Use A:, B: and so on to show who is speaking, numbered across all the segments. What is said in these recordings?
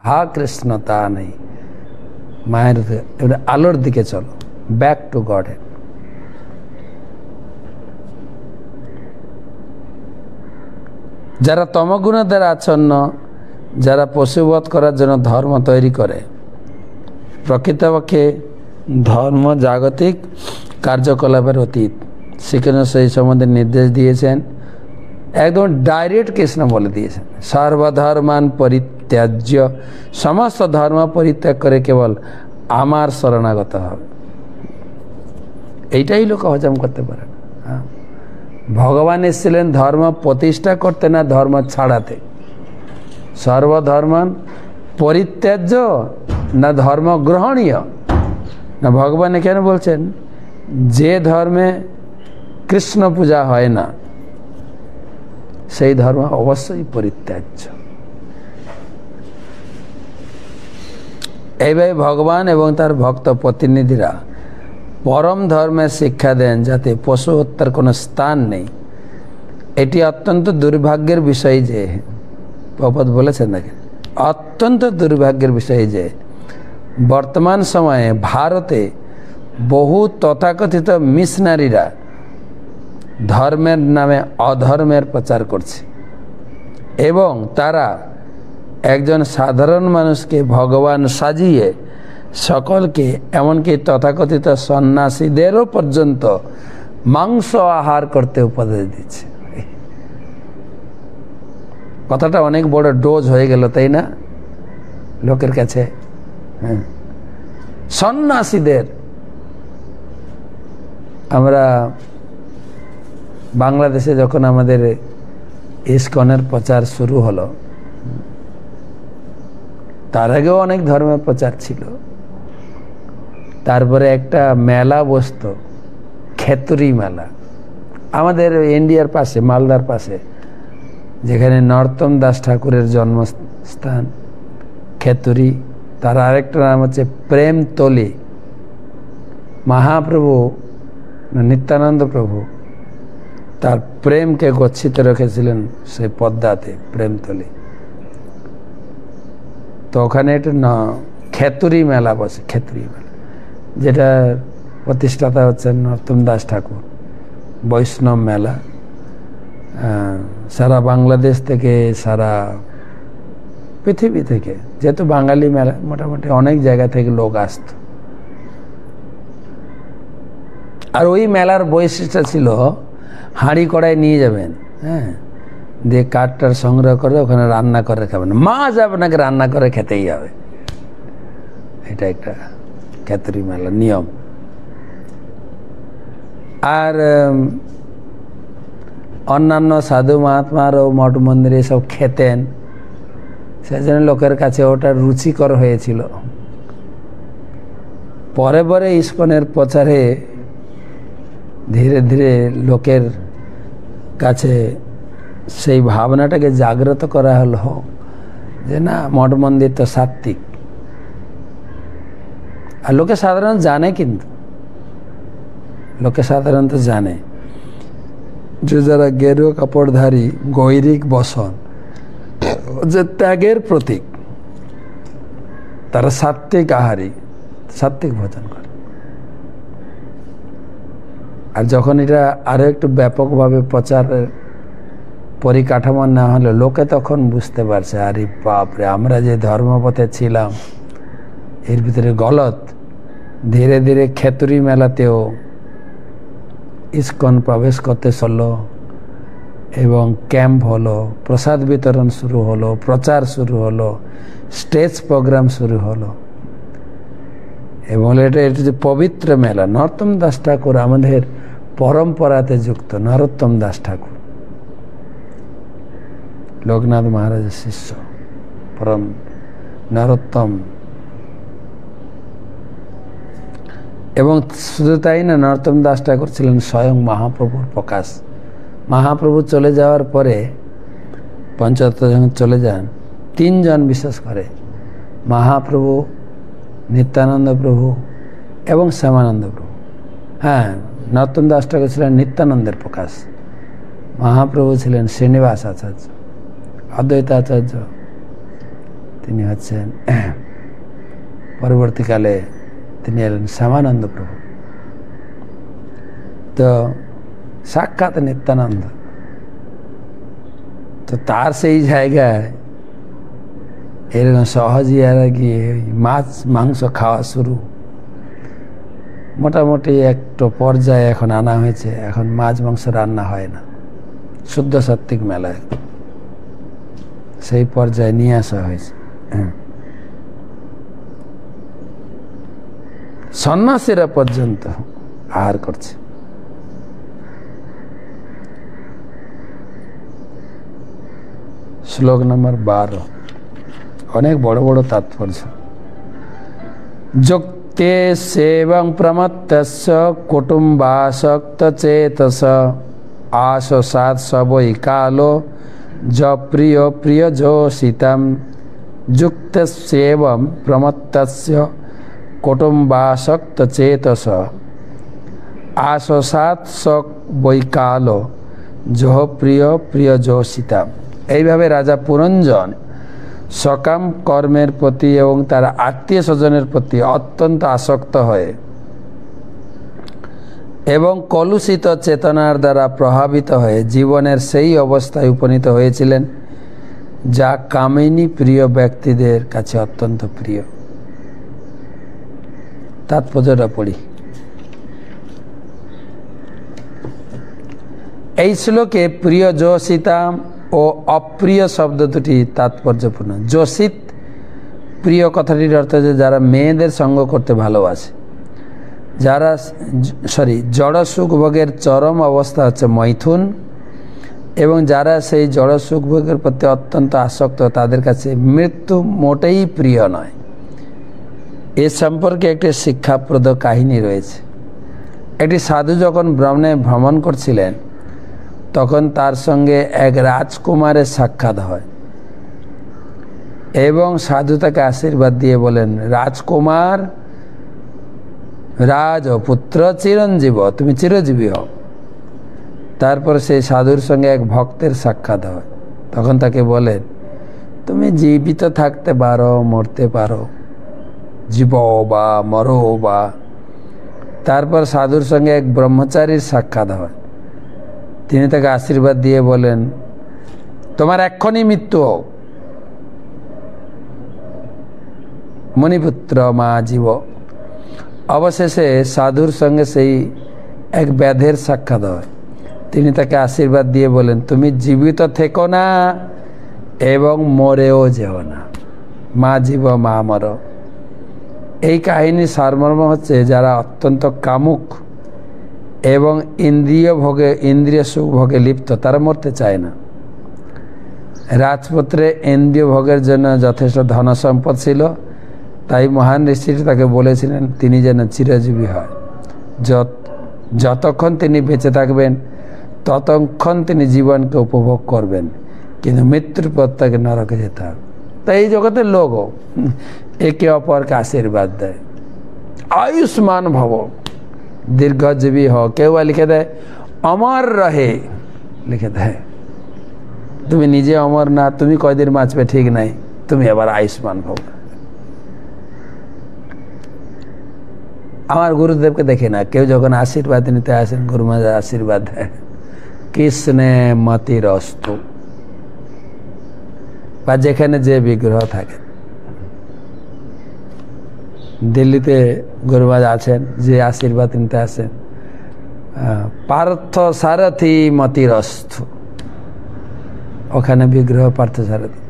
A: হা কৃষ্ণ তা নেই, মায়ের এবারে আলোর দিকে চলো, ব্যাক টু গড হেড। যারা তমগুণ দ্বারা আচ্ছন্ন, যারা পশুবধ করার জন্য ধর্ম তৈরি করে, প্রকৃতপক্ষে ধর্ম জাগতিক কার্যকলাপের অতীত। শ্রীকৃষ্ণ সেই সম্বন্ধে নির্দেশ দিয়েছেন, একদম ডাইরেক্ট কৃষ্ণ বলে দিয়েছেন, সর্বধর্মান পরিত্যাজ্য, সমস্ত ধর্ম পরিত্যাগ করে কেবল আমার শরণাগত হবে। এইটাই লোক হজম করতে পারে না। হ্যাঁ, ভগবান এসেছিলেন ধর্ম প্রতিষ্ঠা করতে, না ধর্ম ছাড়াতে। সর্বধর্মান পরিত্যাজ্য না ধর্ম গ্রহণীয়, না ভগবান এখানে বলছেন যে ধর্মে কৃষ্ণ পূজা হয় না সেই ধর্ম অবশ্যই পরিত্যাজ্য। এইভাবে ভগবান এবং তার ভক্ত প্রতিনিধিরা পরম ধর্মের শিক্ষা দেন, যাতে পশু হত্যার কোনো স্থান নেই। এটি অত্যন্ত দুর্ভাগ্যের বিষয় যে, প্রভুপাদ বলেছেন দেখেন, অত্যন্ত দুর্ভাগ্যের বিষয় যে বর্তমান সময়ে ভারতে বহু তথাকথিত মিশনারিরা ধর্মের নামে অধর্মের প্রচার করছে এবং তারা একজন সাধারণ মানুষকে ভগবান সাজিয়ে সকলকে, এমনকি তথাকথিত সন্ন্যাসীদেরও পর্যন্ত মাংস আহার করতে উপদেশ দিচ্ছে। কথাটা অনেক বড় ডোজ হয়ে গেল, তাই না লোকের কাছে? হ্যাঁ, সন্ন্যাসীদের। আমরা বাংলাদেশে যখন আমাদের ইসকনের প্রচার শুরু হলো, তার আগেও অনেক ধর্মের প্রচার ছিল। তারপরে একটা মেলা বসতো, খেতুরি মেলা, আমাদের ইন্ডিয়ার পাশে, মালদার পাশে, যেখানে নরোত্তম দাস ঠাকুরের জন্মস্থান খেতুরি। তার আরেকটা নাম হচ্ছে প্রেমতলি। মহাপ্রভু নিত্যানন্দ প্রভু তার প্রেমকে গচ্ছিত রেখেছিলেন সেই পদ্মাতে, প্রেমতলি। তো ওখানে একটা খেতুরি মেলা বসে, খেতুরি মেলা, যেটা প্রতিষ্ঠাতা হচ্ছেন নরোত্তম দাস ঠাকুর। বৈষ্ণব মেলা, সারা বাংলাদেশ থেকে, সারা পৃথিবী থেকে, যেহেতু বাঙালি মেলা, মোটামুটি অনেক জায়গা থেকে লোক আসত। আর ওই মেলার বৈশিষ্ট্য ছিল হাঁড়ি কড়াই নিয়ে যাবেন, হ্যাঁ, দিয়ে কাঠটার সংগ্রহ করে ওখানে রান্না করে খাবেন। মাছ আপনাকে রান্না করে খেতেই হবে। এটা একটা খেতুরি মেলার নিয়ম। আর অন্যান্য সাধু মহাত্মারও মঠ মন্দিরে সব খেতেন, সেজন্য লোকের কাছে ওটা রুচিকর হয়েছিল। পরে পরে ইসকনের প্রচারে ধীরে ধীরে লোকের কাছে সেই ভাবনাটাকে জাগ্রত করা হলো যে না, মঠ মন্দির তো সাত্ত্বিক। আর লোকে সাধারণত জানে, কিন্তু লোকে সাধারণত জানে যে যারা গেরুয়া কাপড়ধারী গৈরিক বসন, যে ত্যাগের প্রতীক, তারা সাত্ত্বিক আহারী, সাত্ত্বিক ভোজন করে। আর যখন এটা আরো একটু ব্যাপকভাবে প্রচারের পরিকাঠামো না হলে, লোকে তখন বুঝতে পারছে, আরে বাপরে, আমরা যে ধর্মপথে ছিলাম এর ভিতরে গলত। ধীরে ধীরে খেতুরি মেলাতেও ইসকন প্রবেশ করতে চললো এবং ক্যাম্প হলো, প্রসাদ বিতরণ শুরু হলো, প্রচার শুরু হলো, স্টেজ প্রোগ্রাম শুরু হলো। এবং এটা যে পবিত্র মেলা, নরোত্তম দাস ঠাকুর আমাদের পরম্পরাতে যুক্ত। নরোত্তম দাস ঠাকুর লোকনাথ মহারাজের শিষ্য, পরম নরোত্তম। এবং শুধু তাই না, নরোত্তম দাস ঠাকুর ছিলেন স্বয়ং মহাপ্রভুর প্রকাশ। মহাপ্রভু চলে যাওয়ার পরে, পঞ্চতত্ত্ব যখন চলে যান, তিনজন বিশেষ করে, মহাপ্রভু, নিত্যানন্দ প্রভু এবং শ্যামানন্দ প্রভু। হ্যাঁ, নরোত্তম দাস ঠাকুর ছিলেন নিত্যানন্দের প্রকাশ, মহাপ্রভু ছিলেন শ্রীনিবাস আচার্য, অদ্বৈত আচার্য, তিনি হচ্ছেন পরবর্তীকালে তিনি এলেন শ্যামানন্দ প্রভু। তো সাক্ষাৎ নিত্যানন্দ। তো তার সেই জায়গায় এরকম সহজে এরা গিয়ে মাছ মাংস খাওয়া শুরু, মোটামুটি একটু পর্যায়ে এখন আনা হয়েছে। এখন মাছ মাংস রান্না হয় না, শুদ্ধ সাত্ত্বিক মেলায় সেই পর্যায়ে নিয়ে আসা হয়েছে। সন্ন্যাসীরা পর্যন্ত আহার করছে। শ্লোক নম্বর 12, অনেক বড় বড় তাৎপর্য। যুক্তে সেবং প্রমত্তস্য কুটুম্বাসক্ত চেতস আশসাৎ সবৈ কালো য প্রিয় প্রিয় যোষিতম। যুক্তস্যেবং প্রমত্তস্য কুটুম্বাসক্ত চেতস আশসাৎ সবৈ কালো য প্রিয় প্রিয় যোষিতম। এইভাবে রাজা পুরঞ্জন সকাম কর্মের প্রতি এবং তার আত্মীয় স্বজনের প্রতি অত্যন্ত আসক্ত হয়ে এবং কলুষিত চেতনার দ্বারা প্রভাবিত হয়ে জীবনের সেই অবস্থায় উপনীত হয়েছিলেন যা কামিনী প্রিয় ব্যক্তিদের কাছে অত্যন্ত প্রিয়। তাৎপর্যটা পড়ি। এই শ্লোকে প্রিয় যোষিতাম ও অপ্রিয় শব্দ দুটি তাৎপর্যপূর্ণ। যোষিত প্রিয় কথাটির অর্থ যে যারা মেয়েদের সঙ্গ করতে ভালোবাসে, যারা জড় সুখ ভোগের চরম অবস্থা হচ্ছে মৈথুন, এবং যারা সেই জড় সুখ ভোগের প্রতি অত্যন্ত আসক্ত তাদের কাছে মৃত্যু মোটেই প্রিয় নয়। এ সম্পর্কে একটি শিক্ষাপ্রদ কাহিনী রয়েছে। একটি সাধু যখন ব্রহ্মে ভ্রমণ করছিলেন তখন তার সঙ্গে এক রাজকুমারের সাক্ষাৎ হয় এবং সাধু তাকে আশীর্বাদ দিয়ে বলেন, রাজকুমার, রাজ ও পুত্র চিরঞ্জীব, তুমি চিরজীবী হও। তারপর সেই সাধুর সঙ্গে এক ভক্তের সাক্ষাৎ হয়। তখন তাকে বলেন, তুমি জীবিত থাকতে পারো, মরতে পারো, জীব বা মরো বা। তারপর সাধুর সঙ্গে এক ব্রহ্মচারীর সাক্ষাৎ হয়। তিনি তাকে আশীর্বাদ দিয়ে বলেন, তোমার এক্ষুনি মৃত্যু হোক, মণিপুত্র মা জীব। অবশেষে সাধুর সঙ্গে সেই এক ব্যাধের সাক্ষাৎ হয়। তিনি তাকে আশীর্বাদ দিয়ে বলেন, তুমি জীবিত থেকো না এবং মরেও যেও না, মা জীব মা মর। এই কাহিনীর সারমর্ম হচ্ছে, যারা অত্যন্ত কামুক এবং ইন্দ্রিয় সুখ ভোগে লিপ্ত তারা মরতে চায় না। রাজপুত্রে ইন্দ্রিয় ভোগের জন্য যথেষ্ট ধন সম্পদ ছিল, তাই মহান ঋষিটি তাকে বলেছিলেন তিনি যেন চিরজীবী হয়। যতক্ষণ তিনি বেঁচে থাকবেন ততক্ষণ তিনি জীবনকে উপভোগ করবেন, কিন্তু মৃত্যুর পর তাকে নরকে যেতে হবে। তাই এই জগতের লোকও একে অপরকে আশীর্বাদ দেয়, আয়ুষ্মান ভব, দীর্ঘজীবী হ। কেউ লিখে দেয় অমর রহে, লিখে দেয়। তুমি নিজে অমর না, তুমি কয়দিন বাঁচবে ঠিক নাই, তুমি আবার আয়ুষ্মান ভব। আমার গুরুদেবকে দেখে না, কেউ যখন আশীর্বাদ নিতে আসেন গুরু মহারাজ আশীর্বাদ দেয়, কৃষ্ণে মতিরস্তু, বা যেখানে যে বিগ্রহ থাকে। দিল্লিতে গুরু মহারাজ আছেন, যে আশীর্বাদ নিতে আসেন, পার্থ সারথি মতিরস্তু, ওখানে বিগ্রহ পার্থ সারথি।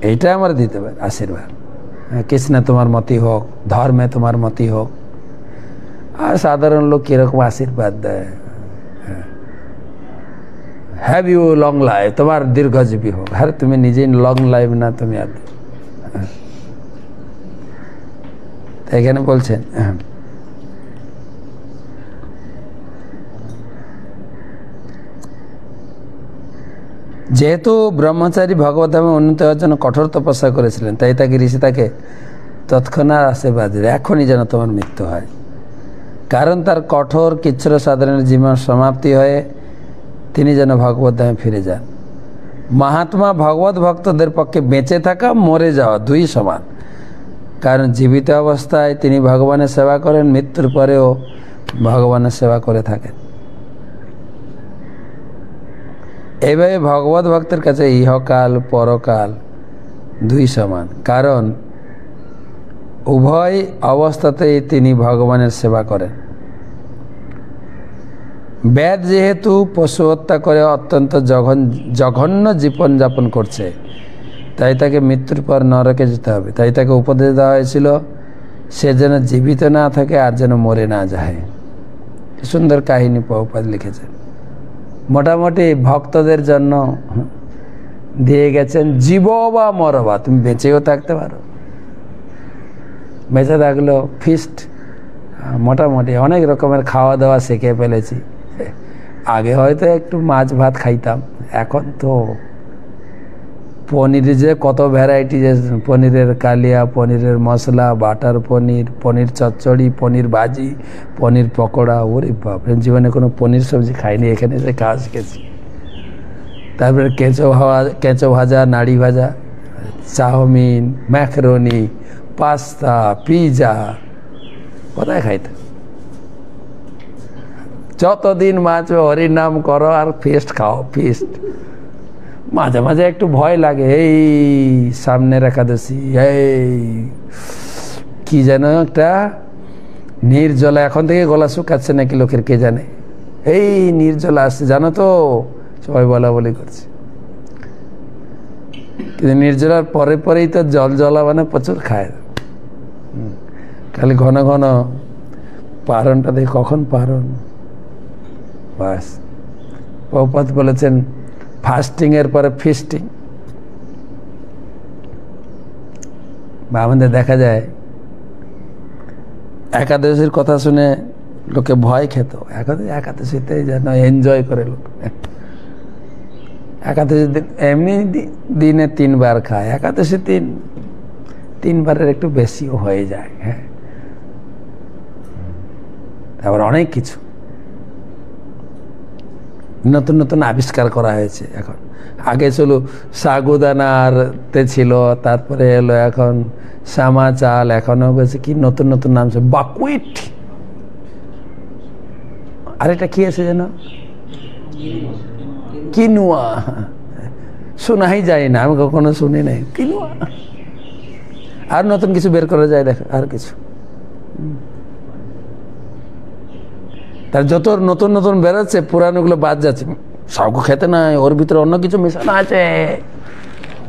A: এইটা আমার দিতে পারে আশীর্বাদ, কৃষ্ণে তোমার মতি হোক, ধর্মে তোমার মতি হোক। আর সাধারণ লোক কিরকম আশীর্বাদ দেয়, হ্যাভ ইউ লং লাইফ, তোমার দীর্ঘজীবী হোক। আরে তুমি নিজেই লং লাইফ না, তুমি আর। এখানে বলছেন যেহেতু ব্রহ্মচারী ভগবত ধামে উন্নীত হওয়ার জন্য কঠোর তপস্যা করেছিলেন, তাই তাকে ঋষি তাকে তৎক্ষণাৎ আশীর্বাদ দিলেন, এখনই যেন তোমার মৃত্যু হয়। কারণ তার কঠোর কিচ্ছর সাধারণ জীবন সমাপ্তি হয়ে তিনি যেন ভগবত ধামে ফিরে যান। মহাত্মা ভগবত ভক্তদের পক্ষে বেঁচে থাকা মরে যাওয়া দুই সমান, কারণ জীবিত অবস্থায় তিনি ভগবানের সেবা করেন, মৃত্যুর পরেও ভগবানের সেবা করে থাকেন। এইভাবে ভগবত ভক্তের কাছে ইহকাল পরকাল দুই সমান, কারণ উভয় অবস্থাতেই তিনি ভগবানের সেবা করেন। বেদ যেহেতু পশু হত্যা করে অত্যন্ত জঘন্য জীবনযাপন করছে, তাই তাকে মৃত্যুর পর নরকে যেতে হবে। তাই তাকে উপদেশ দেওয়া হয়েছিল সে যেন জীবিত না থাকে আর যেন মরে না যায়। সুন্দর কাহিনী প্রভুপাদ লিখেছেন। মোটামুটি ভক্তদের জন্য দিয়ে গেছেন, জীব বা মরবা, তুমি বেঁচেও থাকতে পারো, বেঁচে থাকলেও ফিস্ট, মোটামুটি অনেক রকমের খাওয়া দাওয়া শিখে ফেলেছি। আগে হয়তো একটু মাছ ভাত খাইতাম, এখন তো পনির যে কত ভ্যারাইটি, যে পনিরের কালিয়া, পনিরের মশলা, বাটার পনির, পনির চচ্চড়ি, পনির ভাজি, পনির পকোড়া, ওরে বাপরে, জীবনে কোনো পনির সবজি খাইনি, এখানে এসে খাওয়া শিখেছি। তারপরে কেঁচো ভাজা, নাড়ি ভাজা, চাউমিন, ম্যাকারনি, পাস্তা, পিজা, কোথায় খাইতে। যতদিন বাঁচবে হরির নাম করো আর ফিস্ট খাও, ফিস্ট। মাঝে মাঝে একটু ভয় লাগে, এই সামনের একাদশী, এই কি যেন একটা নির্জলা, এখন থেকে গলা শুকাচ্ছে নাকি লোকের, কে জানে, এই নির্জলা আসছে জানো তো, সবাই বলা বলি করছে। কিন্তু নির্জলার পরে পরেই তো জলা মানে প্রচুর খায়, খালি ঘন ঘন পারণটা দেখে কখন পারণ, বাস। প্রভুপাদ বলেছেন ফাস্টিং এর পরে ফিস্টিং। বা আমাদের দেখা যায় একাদশীর কথা শুনে লোকে ভয় খেত, একাদশীতে যেন এনজয় করে লোক। একাদশীর দিন এমনি দিনে 3 বার খায়, একাদশী 3 বারের একটু বেশিও হয়ে যায়। হ্যাঁ, তারপর অনেক কিছু নতুন নতুন আবিষ্কার করা হয়েছে এখন। আগে ছিল সাগুদানাতে ছিল, তারপরে এলো এখন শ্যামা চাল, এখনো হয়েছে কি নতুন নতুন নাম, বাকুইট, আর এটা কি আছে যেন কিনুয়া, শোনাই যায় না, আমি কখনো শুনি নাই কিনুয়া। আর নতুন কিছু বের করা যায়, দেখ আর কিছু, তার যত নতুন নতুন বেরোচ্ছে পুরানোগুলো বাদ যাচ্ছে। সবকে খেতে নাই, ওর ভিতরে অন্য কিছু মেশানো আছে,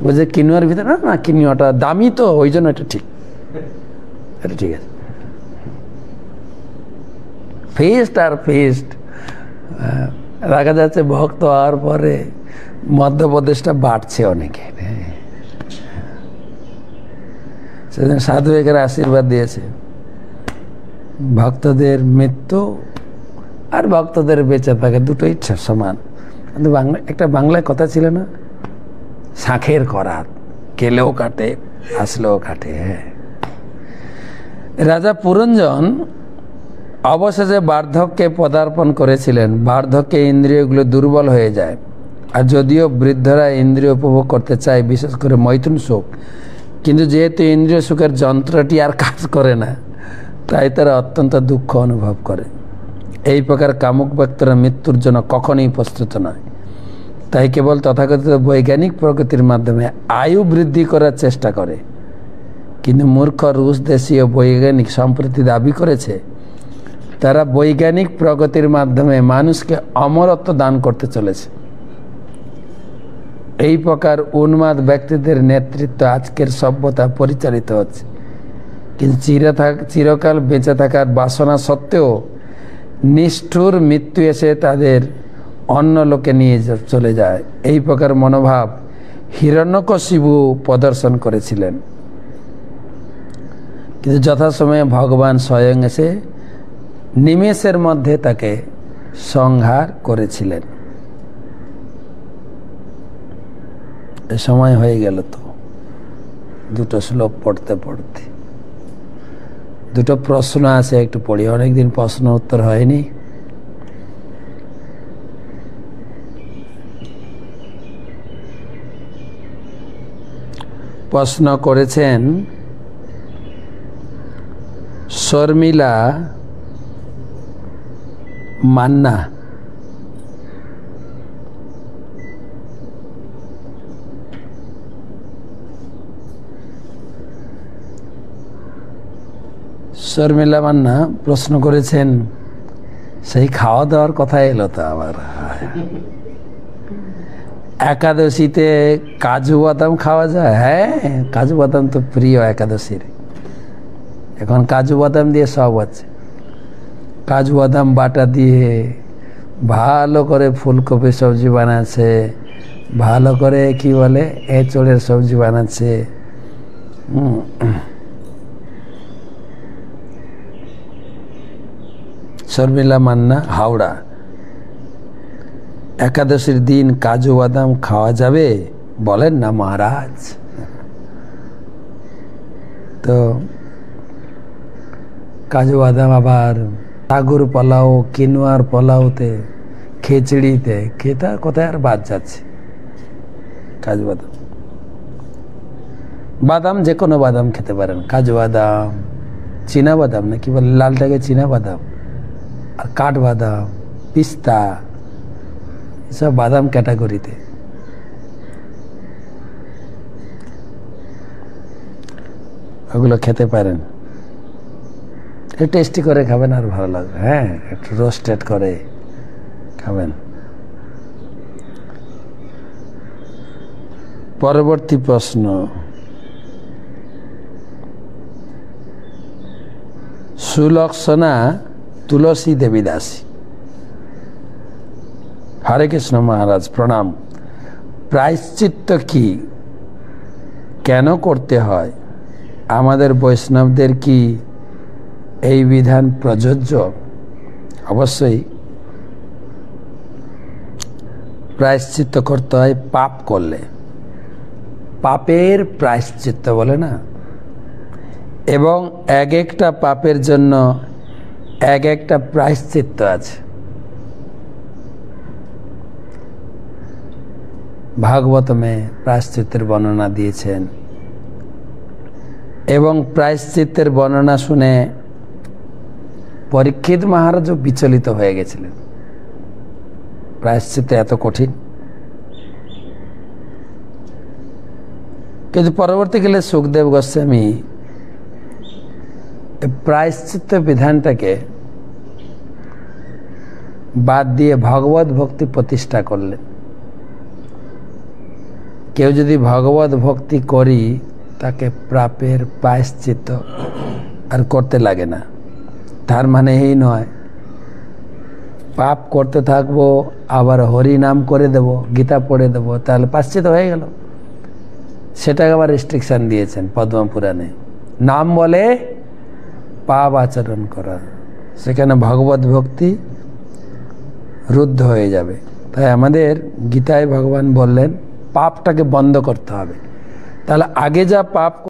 A: বুঝে কিনুয়ার ভিতরে না, কিনুয়াটা দামি তো ওই জন্য এটা ঠিক, এটা ঠিক আছে। ফিস্ট আর ফিস্ট, দেখা যাচ্ছে ভক্ত হওয়ার পরে মধ্যপ্রদেশটা বাড়ছে অনেকে। সেদিন সাধু এখানে আশীর্বাদ দিয়েছে, ভক্তদের মৃত্যু আর ভক্তদের বেঁচে থাকে দুটোই সমান। কিন্তু একটা বাংলায় কথা ছিল না, শাঁখের করাত, কেলেও কাটে আসলেও কাটে। হ্যাঁ, রাজা পুরঞ্জন অবশেষে বার্ধক্যে পদার্পণ করেছিলেন। বার্ধক্যে ইন্দ্রিয়গুলো দুর্বল হয়ে যায়, আর যদিও বৃদ্ধরা ইন্দ্রিয় উপভোগ করতে চায়, বিশেষ করে মৈথুন সুখ, কিন্তু যেহেতু ইন্দ্রিয় সুখের যন্ত্রটি আর কাজ করে না, তাই তারা অত্যন্ত দুঃখ অনুভব করে। এই প্রকার কামুক ব্যক্তিরা মৃত্যুর জন্য কখনোই প্রস্তুত নয়। তাই কেবল তথাকথিত বৈজ্ঞানিক প্রগতির মাধ্যমে আয়ু বৃদ্ধি করার চেষ্টা করে। কিন্তু মূর্খ রুশ দেশীয় বৈজ্ঞানিক সম্প্রতি দাবি করেছে তারা বৈজ্ঞানিক প্রগতির মাধ্যমে মানুষকে অমরত্ব দান করতে চলেছে। এই প্রকার উন্মাদ ব্যক্তিদের নেতৃত্ব আজকের সভ্যতা পরিচালিত হচ্ছে। কিন্তু চিরকাল বেঁচে থাকার বাসনা সত্ত্বেও নিষ্ঠুর মৃত্যু এসে তাদের অন্য লোকে নিয়ে চলে যায়। এই প্রকার মনোভাব হিরণ্যকশিপু প্রদর্শন করেছিলেন, কিন্তু যথাসময়ে ভগবান স্বয়ং এসে নিমেষের মধ্যে তাকে সংহার করেছিলেন। এ সময় হয়ে গেল তো, দুটো শ্লোক পড়তে পড়তে। দুটো প্রশ্ন আছে, একটু পড়ি, অনেকদিন প্রশ্ন উত্তর হয়নি। প্রশ্ন করেছেন শর্মিলা মান্না। শর্মিলা মান্না প্রশ্ন করেছেন, সেই খাওয়া দাওয়ার কথা এলো তো আবার। একাদশীতে কাজু বাদাম খাওয়া যায়? হ্যাঁ, কাজু বাদাম তো প্রিয় একাদশীর। এখন কাজু বাদাম দিয়ে সব আছে। কাজু বাদাম বাটা দিয়ে ভালো করে ফুলকপি সবজি বানাচ্ছে, ভালো করে কি বলে এঁচড়ের সবজি বানাচ্ছে। শর্মিলা মান্না, হাওড়া। একাদশীর দিন কাজু বাদাম খাওয়া যাবে? বলেন না মহারাজ। তো কাজু বাদাম আবার সাগুর পোলাও, কিনোয়ার পোলাওতে, খিচড়িতে খেতে কোথায় আর বাদ যাচ্ছে কাজু বাদাম। বাদাম যে কোনো বাদাম খেতে পারেন, কাজু বাদাম, চীনা বাদাম না কি বলে, লালটাকে চীনা বাদাম, আর কাঠবাদাম, পিস্তা, এসব বাদাম ক্যাটাগরিতে। ওগুলো খেতে পারেন, টেস্টি করে খাবেন আর ভালো লাগবে। হ্যাঁ, একটু রোস্টেড করে খাবেন। পরবর্তী প্রশ্ন, সুলক্ষণা তুলসী দেবী দাসী। হরে কৃষ্ণ মহারাজ, প্রণাম। প্রায়শ্চিত্ত কি, কেন করতে হয়? আমাদের বৈষ্ণবদের কি এই বিধান প্রযোজ্য? অবশ্যই প্রায়শ্চিত্ত করতে হয় পাপ করলে। পাপের প্রায়শ্চিত্ত বলে না, এবং এক একটা পাপের জন্য এক একটা প্রায়শ্চিত্ত আছে। ভাগবতমে প্রায়শ্চিত্তের বর্ণনা দিয়েছেন, এবং প্রায়শ্চিত্তের বর্ণনা শুনে পরীক্ষিত মহারাজও বিচলিত হয়ে গেছিলেন। প্রায়শ্চিত্ত এত কঠিন, কিন্তু পরবর্তীকালে সুখদেব গোস্বামী প্রায়শ্চিত্ত বিধানটাকে বাদ দিয়ে ভগবত ভক্তি প্রতিষ্ঠা করলেন। কেউ যদি ভগবত ভক্তি করি, তাকে পাপের প্রায়শ্চিত্ত আর করতে লাগে না। তার মানে এই নয় পাপ করতে থাকবো আবার হরি নাম করে দেব, গীতা পড়ে দেব, তাহলে প্রায়শ্চিত্ত হয়ে গেল। সেটাকে আবার রেস্ট্রিকশন দিয়েছেন পদ্মপুরাণে। নাম বলে পাপ আচরণ করা, সেখানে ভগবত ভক্তি রুদ্ধ হয়ে যাবে। তাই আমাদের গীতায় ভগবান বললেন পাপটাকে বন্ধ করতে হবে। তাহলে আগে যা পাপ